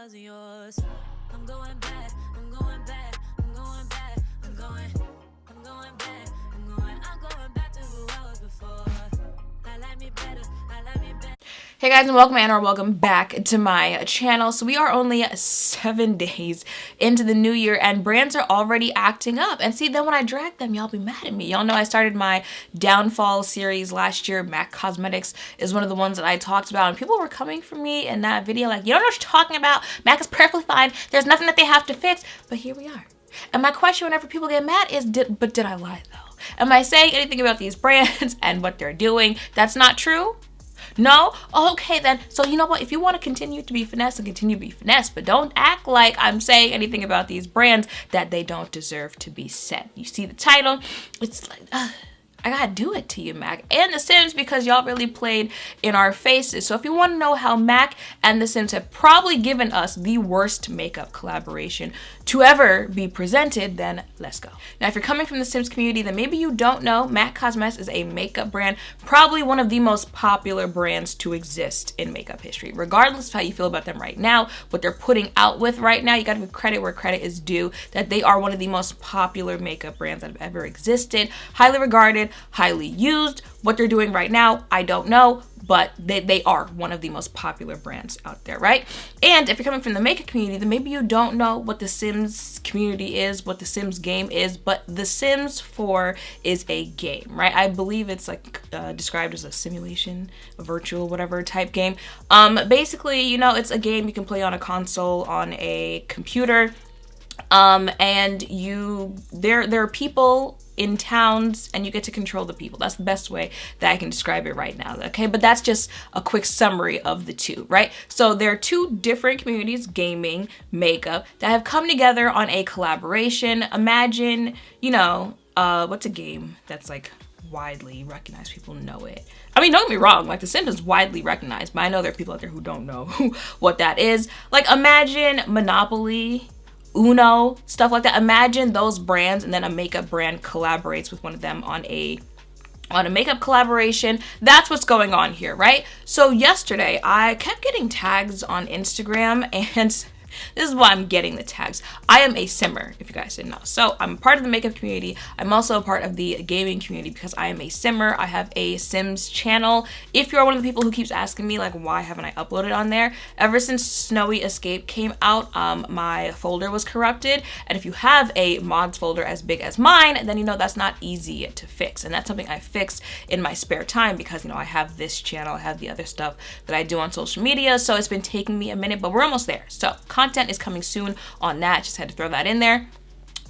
wasn't yours. I'm going back, I'm going back, I'm going back, I'm going back, I'm going back to who I was before. I like me better, I like me better. Hey guys, and welcome back to my channel. So we are only 7 days into the new year and brands are already acting up. And see, then when I drag them, y'all be mad at me. Y'all know I started my downfall series last year. MAC Cosmetics is one of the ones that I talked about, and people were coming for me in that video like, you don't know what you're talking about. MAC is perfectly fine. There's nothing that they have to fix. But here we are. And my question whenever people get mad is, did I lie though? Am I saying anything about these brands and what they're doing that's not true? No? Okay then. So you know what? If you want to continue to be finesse, then continue to be finesse, but don't act like I'm saying anything about these brands that they don't deserve to be said. You see the title? It's like, I gotta do it to you, MAC and The Sims, because y'all really played in our faces. So if you want to know how MAC and The Sims have probably given us the worst makeup collaboration to ever be presented, then let's go. Now, if you're coming from the Sims community, then maybe you don't know MAC Cosmetics is a makeup brand, probably one of the most popular brands to exist in makeup history. Regardless of how you feel about them right now, what they're putting out with right now, you gotta give credit where credit is due, that they are one of the most popular makeup brands that have ever existed, highly regarded, highly used. What they're doing right now, I don't know, but they are one of the most popular brands out there, right? And if you're coming from the makeup community, then maybe you don't know what the Sims community is, what the Sims game is, but The Sims 4 is a game, right? I believe it's like described as a simulation, a virtual whatever type game. Basically, you know, it's a game you can play on a console, on a computer, and there are people in towns and you get to control the people. That's the best way that I can describe it right now, okay? But that's just a quick summary of the two, right? So there are two different communities, gaming, makeup, that have come together on a collaboration. Imagine, you know, what's a game that's like widely recognized, people know it. I mean, don't get me wrong, like The Sims is widely recognized, but I know there are people out there who don't know what that is. Like imagine Monopoly, Uno, stuff like that. Imagine those brands and then a makeup brand collaborates with one of them on a makeup collaboration. That's what's going on here, right? So yesterday I kept getting tags on Instagram, and this is why I'm getting the tags. I am a simmer, if you guys didn't know. So I'm part of the makeup community. I'm also a part of the gaming community because I am a simmer. I have a Sims channel. If you're one of the people who keeps asking me, like, why haven't I uploaded on there? Ever since Snowy Escape came out, my folder was corrupted. And if you have a mods folder as big as mine, then you know that's not easy to fix. And that's something I fix in my spare time because, you know, I have this channel, I have the other stuff that I do on social media. So it's been taking me a minute, but we're almost there. So content is coming soon on that. Just had to throw that in there.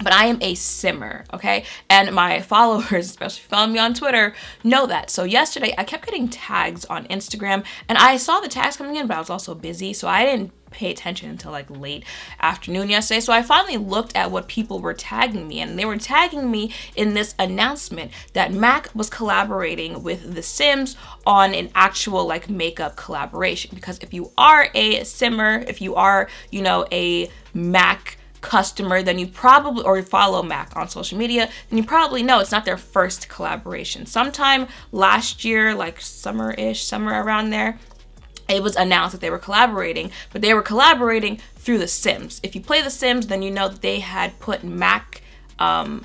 But I am a simmer, okay? And my followers, especially follow me on Twitter, know that. So yesterday I kept getting tags on Instagram and I saw the tags coming in, but I was also busy, so I didn't pay attention until like late afternoon yesterday. So I finally looked at what people were tagging me in, and they were tagging me in this announcement that MAC was collaborating with The Sims on an actual like makeup collaboration. Because if you are a simmer, if you are, you know, a MAC customer, then you probably, or follow MAC on social media, then you probably know it's not their first collaboration. Sometime last year, like summer around there, it was announced that they were collaborating, but they were collaborating through The Sims. If you play The Sims, then you know that they had put MAC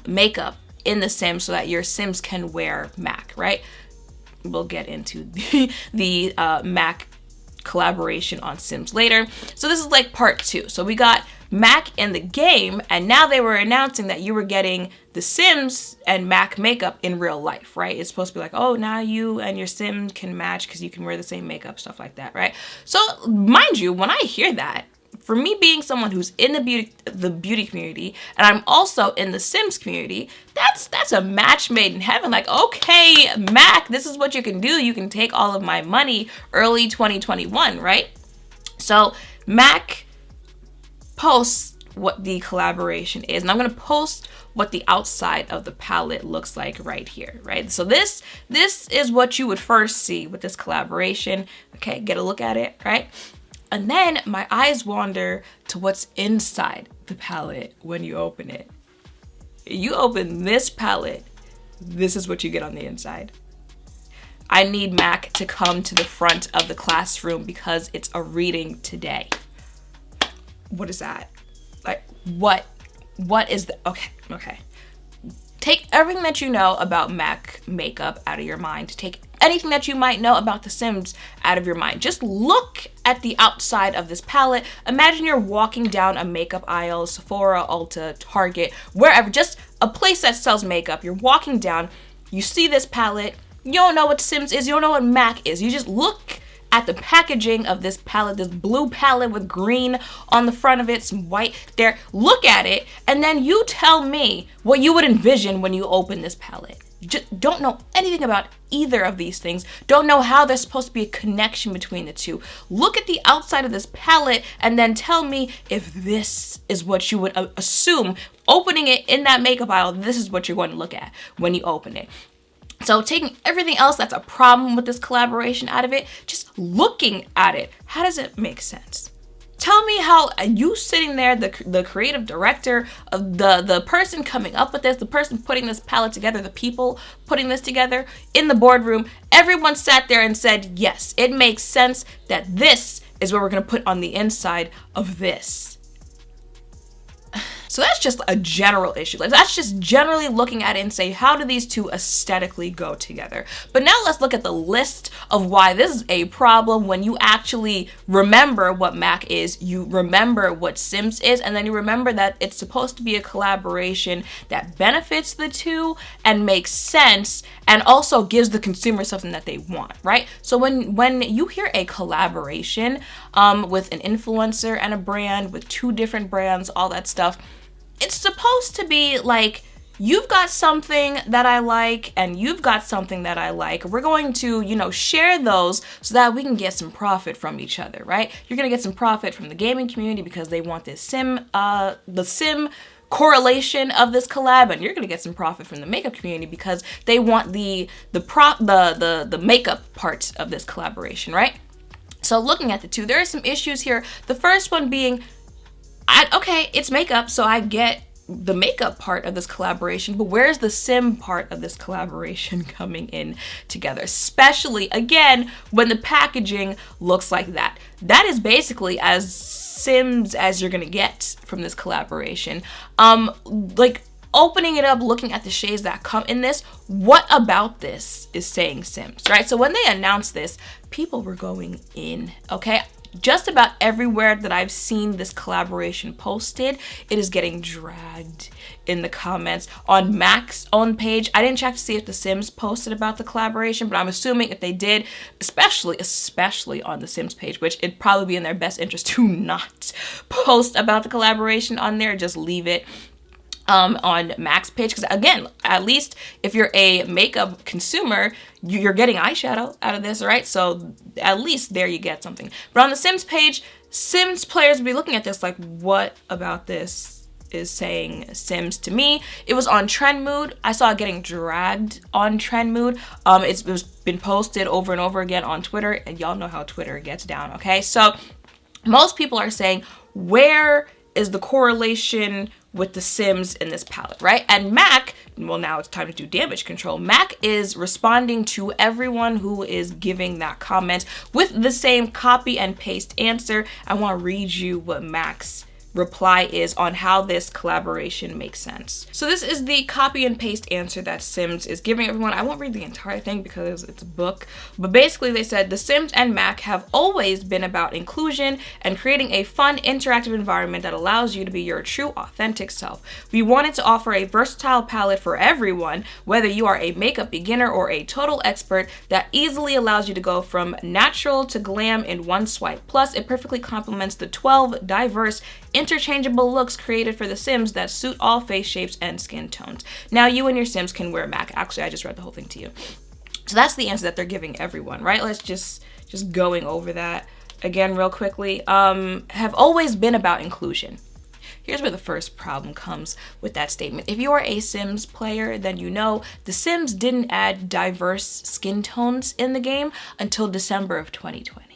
makeup in The Sims so that your Sims can wear MAC, right? We'll get into the MAC collaboration on Sims later. So this is like part 2. So we got MAC in the game, and now they were announcing that you were getting The Sims and MAC makeup in real life, right? It's supposed to be like, oh, now you and your Sim can match because you can wear the same makeup, stuff like that, right? So mind you, when I hear that, for me being someone who's in the beauty community, and I'm also in the Sims community, that's a match made in heaven. Like, okay, MAC, this is what you can do. You can take all of my money early 2021, right? So MAC posts what the collaboration is, and I'm gonna post what the outside of the palette looks like right here, right? So this is what you would first see with this collaboration. Okay, get a look at it, right? And then my eyes wander to what's inside the palette when you open it. You open this palette, this is what you get on the inside. I need MAC to come to the front of the classroom because it's a reading today. what is that? Like, what is the, okay. Take everything that you know about MAC makeup out of your mind. Take anything that you might know about The Sims out of your mind. Just look at the outside of this palette. Imagine you're walking down a makeup aisle, Sephora, Ulta, Target, wherever, just a place that sells makeup. You're walking down, you see this palette, you don't know what Sims is, you don't know what MAC is. You just look at the packaging of this palette, this blue palette with green on the front of it, some white there. Look at it, and then you tell me what you would envision when you open this palette. Just don't know anything about either of these things. Don't know how there's supposed to be a connection between the two. Look at the outside of this palette and then tell me if this is what you would assume. Opening it in that makeup aisle, this is what you're going to look at when you open it. So taking everything else that's a problem with this collaboration out of it, just looking at it, how does it make sense? Tell me how you sitting there, the creative director, of the person coming up with this, the person putting this palette together, the people putting this together in the boardroom, everyone sat there and said, yes, it makes sense that this is what we're gonna put on the inside of this. So that's just a general issue. Like, that's just generally looking at it and say, how do these two aesthetically go together? But now let's look at the list of why this is a problem when you actually remember what MAC is, you remember what Sims is, and then you remember that it's supposed to be a collaboration that benefits the two and makes sense and also gives the consumer something that they want, right? So when you hear a collaboration with an influencer and a brand, with two different brands, all that stuff, it's supposed to be like, you've got something that I like and you've got something that I like. We're going to, share those so that we can get some profit from each other, right? You're gonna get some profit from the gaming community because they want this the sim correlation of this collab, and you're gonna get some profit from the makeup community because they want the makeup part of this collaboration, right? So looking at the two, there are some issues here. The first one being, okay, it's makeup, so I get the makeup part of this collaboration, but where's the sim part of this collaboration coming in together? Especially, again, when the packaging looks like that. That is basically as Sims as you're gonna get from this collaboration. Like, opening it up, looking at the shades that come in this, what about this is saying Sims, right? So when they announced this, people were going in, okay? Just about everywhere that I've seen this collaboration posted, it is getting dragged in the comments. On MAC's own page, I didn't check to see if The Sims posted about the collaboration, but I'm assuming if they did, especially on The Sims page, which it'd probably be in their best interest to not post about the collaboration on there, just leave it on MAC's page, because again, at least if you're a makeup consumer, you're getting eyeshadow out of this, right? So at least there you get something. But on the Sims page, Sims players will be looking at this like, what about this is saying Sims to me? It was on Trend Mood. I saw it getting dragged on Trend Mood. It's been posted over and over again on Twitter, and y'all know how Twitter gets down, okay? So most people are saying, where is the correlation with the Sims in this palette, right? And MAC, well, now it's time to do damage control. MAC is responding to everyone who is giving that comment with the same copy and paste answer. I want to read you what MAC's reply is on how this collaboration makes sense. So this is the copy and paste answer that Sims is giving everyone. I won't read the entire thing because it's a book, but basically they said, The Sims and MAC have always been about inclusion and creating a fun, interactive environment that allows you to be your true, authentic self. We wanted to offer a versatile palette for everyone, whether you are a makeup beginner or a total expert, that easily allows you to go from natural to glam in one swipe. Plus, it perfectly complements the 12 diverse interchangeable looks created for The Sims that suit all face shapes and skin tones. Now you and your Sims can wear MAC. Actually, I just read the whole thing to you. So that's the answer that they're giving everyone, right? Let's just going over that again real quickly. Have always been about inclusion. Here's where the first problem comes with that statement. If you're a Sims player, then you know The Sims didn't add diverse skin tones in the game until December of 2020.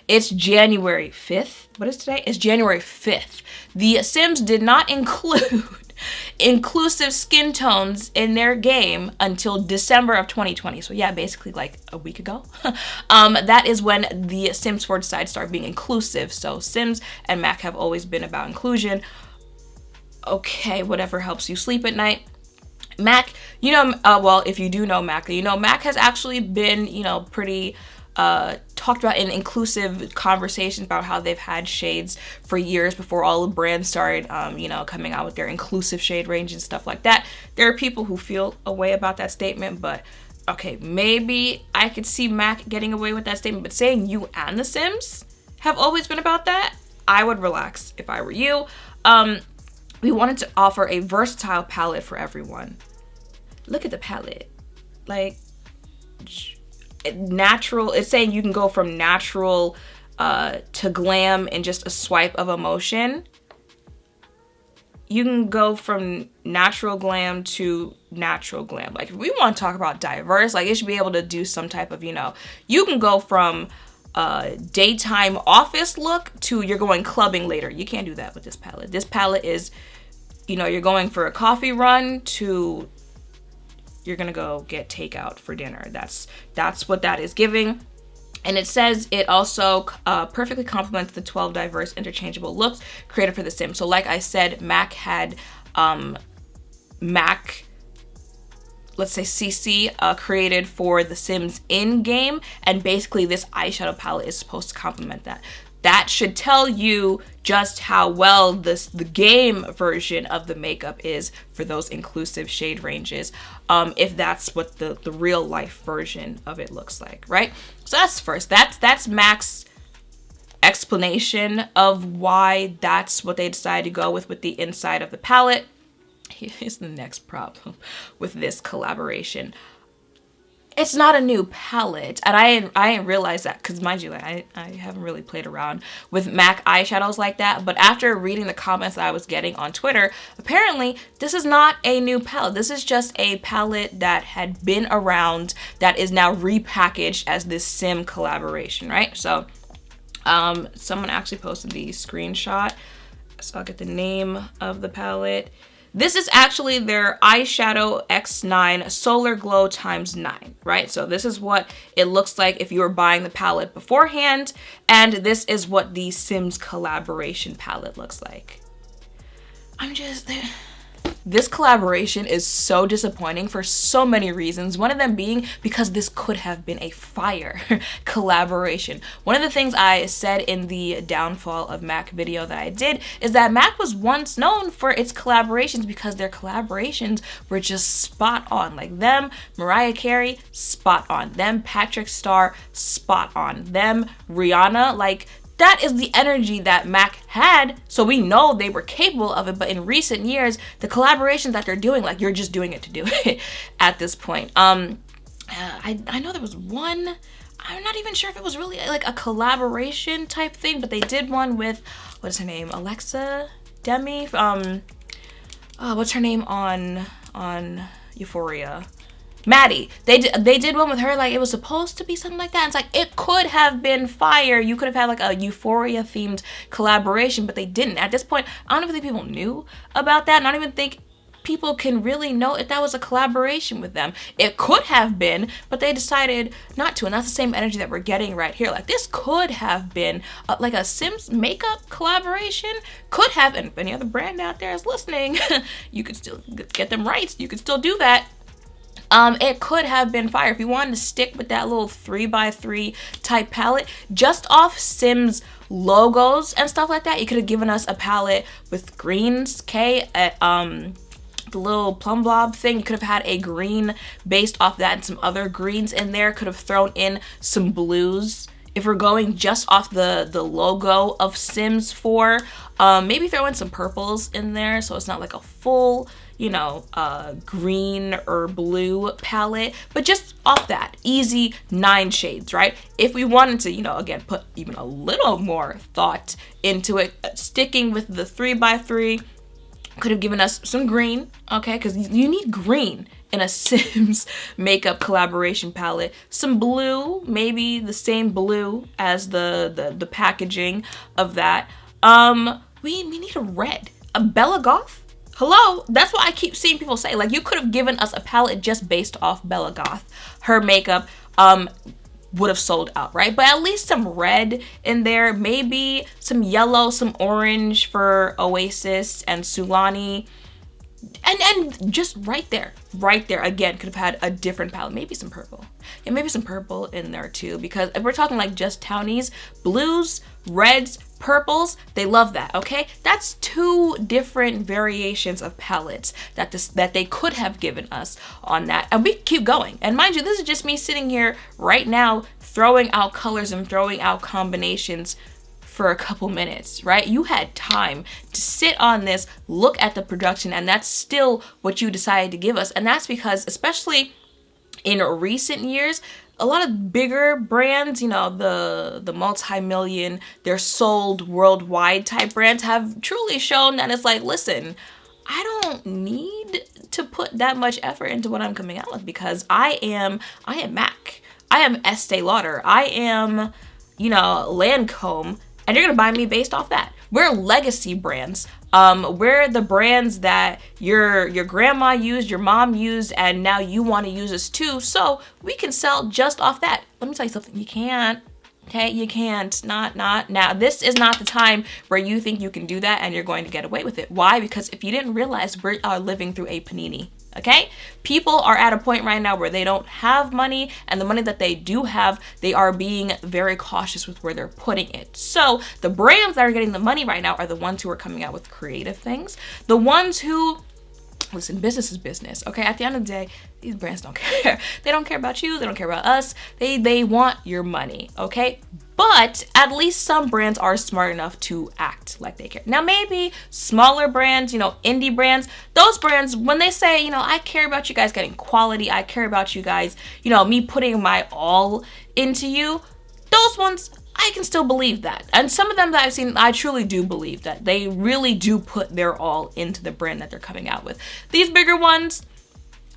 It's January 5th. What is today? It's January 5th. The Sims did not include inclusive skin tones in their game until December of 2020. So yeah, basically like a week ago. That is when the Sims Forge side started being inclusive. So Sims and Mac have always been about inclusion. Okay, whatever helps you sleep at night. Mac, you know, well, if you do know Mac, you know Mac has actually been, you know, pretty talked about in inclusive conversations about how they've had shades for years before all the brands started, you know, coming out with their inclusive shade range and stuff like that. There are people who feel a way about that statement, but okay, maybe I could see Mac getting away with that statement, but saying you and The Sims have always been about that, I would relax if I were you. We wanted to offer a versatile palette for everyone. Look at the palette. Like, natural, it's saying you can go from natural to glam in just a swipe of a motion. You can go from natural glam to natural glam. Like, if we want to talk about diverse, like, it should be able to do some type of, you know, you can go from daytime office look to you're going clubbing later. You can't do that with this palette. This palette is, you know, you're going for a coffee run to you're gonna go get takeout for dinner. That's what that is giving. And it says it also perfectly complements the 12 diverse interchangeable looks created for The Sims. So like I said, Mac had Mac, let's say CC, created for The Sims in-game, and basically this eyeshadow palette is supposed to complement that. That should tell you just how well the game version of the makeup is for those inclusive shade ranges, if that's what the real life version of it looks like, right? So that's first. That's Mac's explanation of why that's what they decided to go with the inside of the palette. Here's the next problem with this collaboration. It's not a new palette, and I didn't realize that, because mind you, I haven't really played around with MAC eyeshadows like that, but after reading the comments that I was getting on Twitter, apparently this is not a new palette. This is just a palette that had been around that is now repackaged as this Sim collaboration, right? So someone actually posted the screenshot, so I'll get the name of the palette. This is actually their eyeshadow X9 Solar Glow ×9, right? So this is what it looks like if you were buying the palette beforehand, and this is what the Sims collaboration palette looks like. This collaboration is so disappointing for so many reasons. One of them being because this could have been a fire collaboration. One of the things I said in the downfall of Mac video that I did is that Mac was once known for its collaborations because their collaborations were just spot on. Like them, Mariah Carey, spot on. Them, Patrick Star, spot on. Them, Rihanna, like, that is the energy that Mac had, so we know they were capable of it. But in recent years, the collaborations that they're doing, like, you're just doing it to do it at this point. I know there was one, I'm not even sure if it was really like a collaboration type thing, but they did one with, what's her name, Alexa Demi, what's her name on Euphoria? Maddie. They did one with her, like it was supposed to be something like that. And it's like, it could have been fire. You could have had like a Euphoria themed collaboration, but they didn't. At this point, I don't even think people knew about that. And I don't even think people can really know if that was a collaboration with them. It could have been, but they decided not to. And that's the same energy that we're getting right here. Like, this could have been like a Sims makeup collaboration. Could have, and if any other brand out there is listening, you could still get them rights. You could still do that. It could have been fire. If you wanted to stick with that little 3x3 type palette, just off Sims logos and stuff like that, you could have given us a palette with greens, the little plum blob thing. You could have had a green based off that and some other greens in there. Could have thrown in some blues. If we're going just off the logo of Sims 4, maybe throw in some purples in there so it's not like a full, you know, green or blue palette, but just off that easy 9 shades, right? If we wanted to, you know, again, put even a little more thought into it, sticking with the 3x3, could have given us some green, okay? Because you need green in a Sims makeup collaboration palette. Some blue, maybe the same blue as the packaging of that. We need a red. A Bella Goth? Hello? That's what I keep seeing people say. Like, you could have given us a palette just based off Bella Goth. Her makeup would have sold out, right? But at least some red in there, maybe some yellow, some orange for Oasis and Sulani. And just right there again, could have had a different palette, maybe some purple. Yeah, maybe some purple in there too, because if we're talking like just townies, blues, reds, purples, they love that, okay? That's 2 different variations of palettes that they could have given us on that, and we keep going. And mind you, this is just me sitting here right now throwing out colors and throwing out combinations for a couple minutes, right? You had time to sit on this, look at the production, and that's still what you decided to give us. And that's because, especially in recent years, a lot of bigger brands, you know, the multi-million, they're sold worldwide type brands, have truly shown that it's like, listen, I don't need to put that much effort into what I'm coming out with, because I am MAC, I am Estee Lauder, I am, you know, Lancome, and you're gonna buy me based off that. We're legacy brands. We're the brands that your grandma used, your mom used, and now you want to use us too. So we can sell just off that. Let me tell you something. You can't. Okay, you can't. Not now. This is not the time where you think you can do that and you're going to get away with it. Why? Because if you didn't realize, we are living through a panini. Okay? People are at a point right now where they don't have money, and the money that they do have, they are being very cautious with where they're putting it. So the brands that are getting the money right now are the ones who are coming out with creative things. The ones who, listen, business is business, okay? At the end of the day, these brands don't care. They don't care about you. They don't care about us. They want your money, okay? But at least some brands are smart enough to act like they care. Now, maybe smaller brands, you know, indie brands, those brands, when they say, you know, I care about you guys getting quality, I care about you guys, you know, me putting my all into you, those ones, I can still believe that. And some of them that I've seen, I truly do believe that they really do put their all into the brand that they're coming out with. These bigger ones,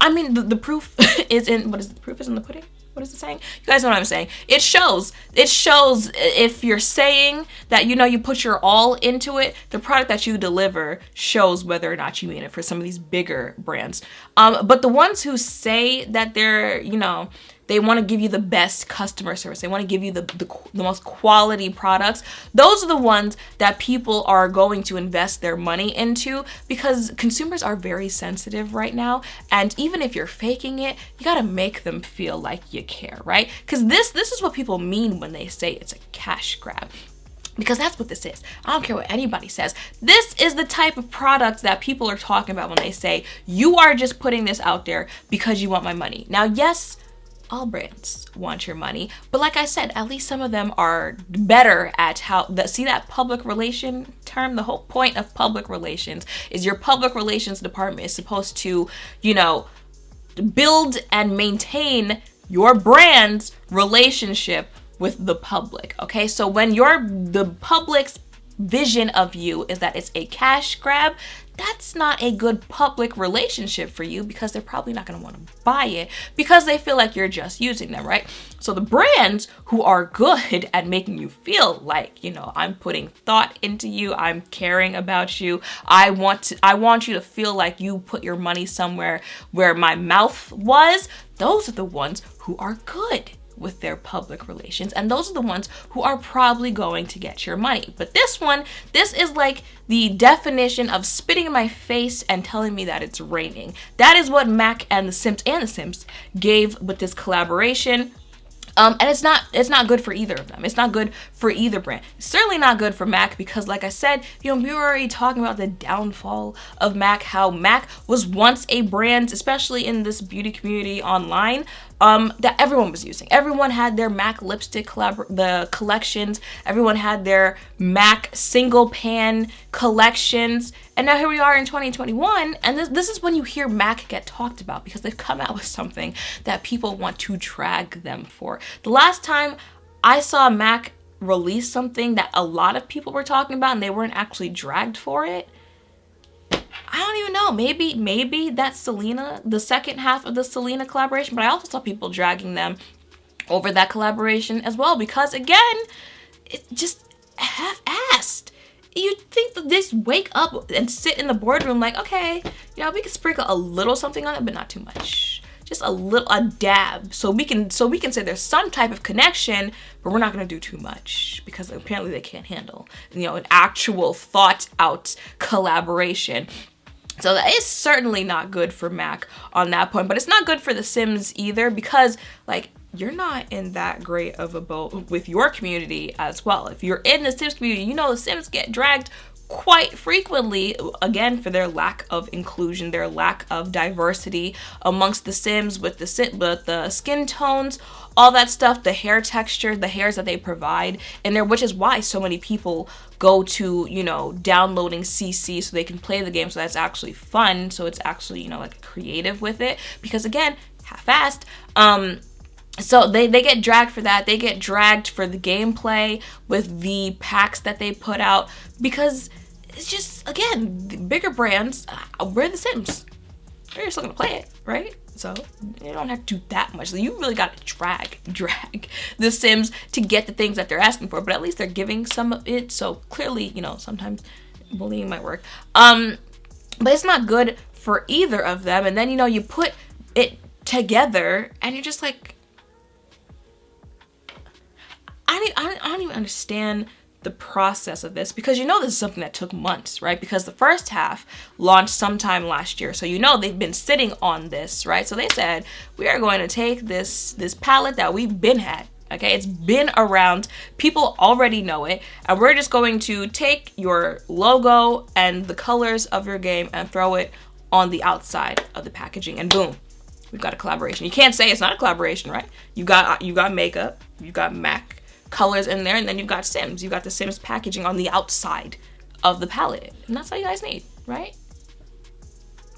I mean, the proof is in, what is the proof is in the pudding? What is it saying? You guys know what I'm saying. It shows if you're saying that, you know, you put your all into it, the product that you deliver shows whether or not you mean it for some of these bigger brands. But the ones who say that they're, you know, they want to give you the best customer service, they want to give you the most quality products, those are the ones that people are going to invest their money into, because consumers are very sensitive right now. And even if you're faking it, you got to make them feel like you care, right? Because this is what people mean when they say it's a cash grab. Because that's what this is. I don't care what anybody says. This is the type of products that people are talking about when they say, you are just putting this out there because you want my money. Now, yes, all brands want your money, but like I said, at least some of them are better at see that public relation term? The whole point of public relations is your public relations department is supposed to, you know, build and maintain your brand's relationship with the public, okay? So when the public's vision of you is that it's a cash grab, that's not a good public relationship for you, because they're probably not going to want to buy it because they feel like you're just using them, right? So the brands who are good at making you feel like, you know, I'm putting thought into you, I'm caring about you, I want you to feel like you put your money somewhere where my mouth was, those are the ones who are good with their public relations, and those are the ones who are probably going to get your money. But this is like the definition of spitting in my face and telling me that it's raining. That is what MAC and the Simps gave with this collaboration. And it's not good for either of them. It's not good for either brand. It's certainly not good for MAC, because like I said, you know, we were already talking about the downfall of MAC, how MAC was once a brand, especially in this beauty community online, that everyone was using. Everyone had their MAC lipstick the collections. Everyone had their MAC single pan collections. And now here we are in 2021, and this is when you hear MAC get talked about, because they've come out with something that people want to drag them for. The last time I saw MAC release something that a lot of people were talking about and they weren't actually dragged for it, I don't even know. Maybe that's Selena, the second half of the Selena collaboration, but I also saw people dragging them over that collaboration as well, because again, it just half-assed. You'd think that this wake up and sit in the boardroom like, okay, you know, we can sprinkle a little something on it, but not too much. Just a dab, so we can say there's some type of connection, but we're not gonna do too much because apparently they can't handle, you know, an actual thought out collaboration. So that is certainly not good for Mac on that point, but it's not good for The Sims either because, like, you're not in that great of a boat with your community as well. If you're in the Sims community, you know The Sims get dragged quite frequently, again, for their lack of inclusion, their lack of diversity amongst the Sims with the skin tones, all that stuff, the hair texture, the hairs that they provide in there, which is why so many people go to, you know, downloading CC so they can play the game so that's actually fun, so it's actually, you know, like creative with it, because again, half-assed. So they get dragged for that. They get dragged for the gameplay with the packs that they put out because it's just, again, the bigger brands, we're The Sims. They're just looking to play it, right? So you don't have to do that much. So you really got to drag The Sims to get the things that they're asking for, but at least they're giving some of it. So clearly, you know, sometimes bullying might work. But it's not good for either of them. And then, you know, you put it together and you're just like, I don't even understand the process of this, because you know this is something that took months, right? Because the first half launched sometime last year, so you know they've been sitting on this, right? So they said, we are going to take this palette that we've been had, okay? It's been around, people already know it, and we're just going to take your logo and the colors of your game and throw it on the outside of the packaging, and boom, we've got a collaboration. You can't say it's not a collaboration, right? You got makeup, you got Mac colors in there, and then you've got Sims. You've got the Sims packaging on the outside of the palette. And that's all you guys need, right?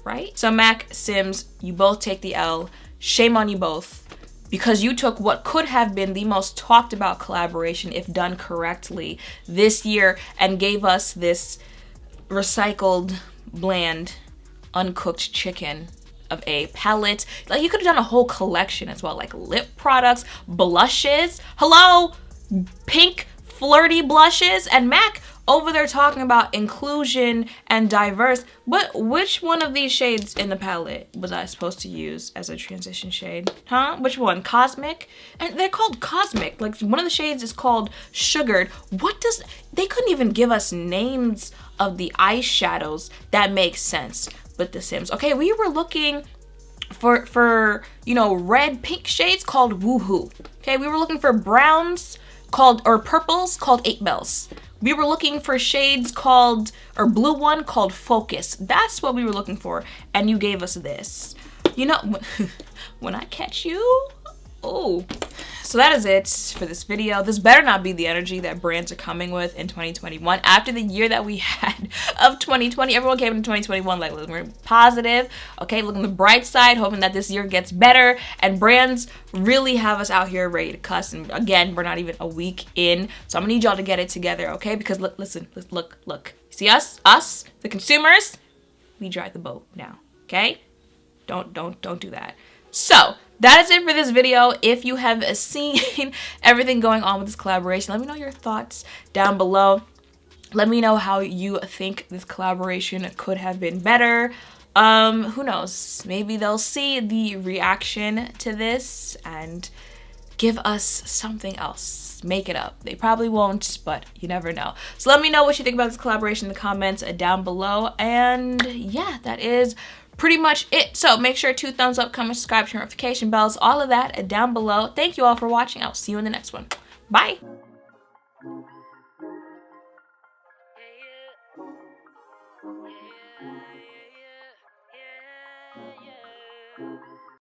Right? So Mac, Sims, you both take the L. Shame on you both, because you took what could have been the most talked about collaboration, if done correctly, this year and gave us this recycled, bland, uncooked chicken of a palette. Like, you could have done a whole collection as well, like lip products, blushes. Hello? Pink flirty blushes, and Mac over there talking about inclusion and diverse. But which one of these shades in the palette was I supposed to use as a transition shade? Huh? Which one? Cosmic? And they're called cosmic. Like, one of the shades is called sugared. They couldn't even give us names of the eyeshadows that make sense with The Sims. Okay, we were looking for you know, red pink shades called woohoo. Okay, we were looking for browns or purples called 8 bells. We were looking for shades called, or blue one called focus. That's what we were looking for, and you gave us this. You know, when I catch you, oh. So that is it for this video. This better not be the energy that brands are coming with in 2021. After the year that we had of 2020, everyone came into 2021 like, we're positive, okay, looking the bright side, hoping that this year gets better, and brands really have us out here ready to cuss. And again, we're not even a week in, so I'm gonna need y'all to get it together, okay? Because listen, look. See us, the consumers, we drive the boat now, okay? Don't do that. So that is it for this video. If you have seen everything going on with this collaboration, let me know your thoughts down below. Let me know how you think this collaboration could have been better. Who knows? Maybe they'll see the reaction to this and give us something else. Make it up. They probably won't, but you never know. So let me know what you think about this collaboration in the comments down below. And yeah, that is pretty much it. So make sure to thumbs up, comment, subscribe, turn notification bells, all of that down below. Thank you all for watching. I'll see you in the next one. Bye.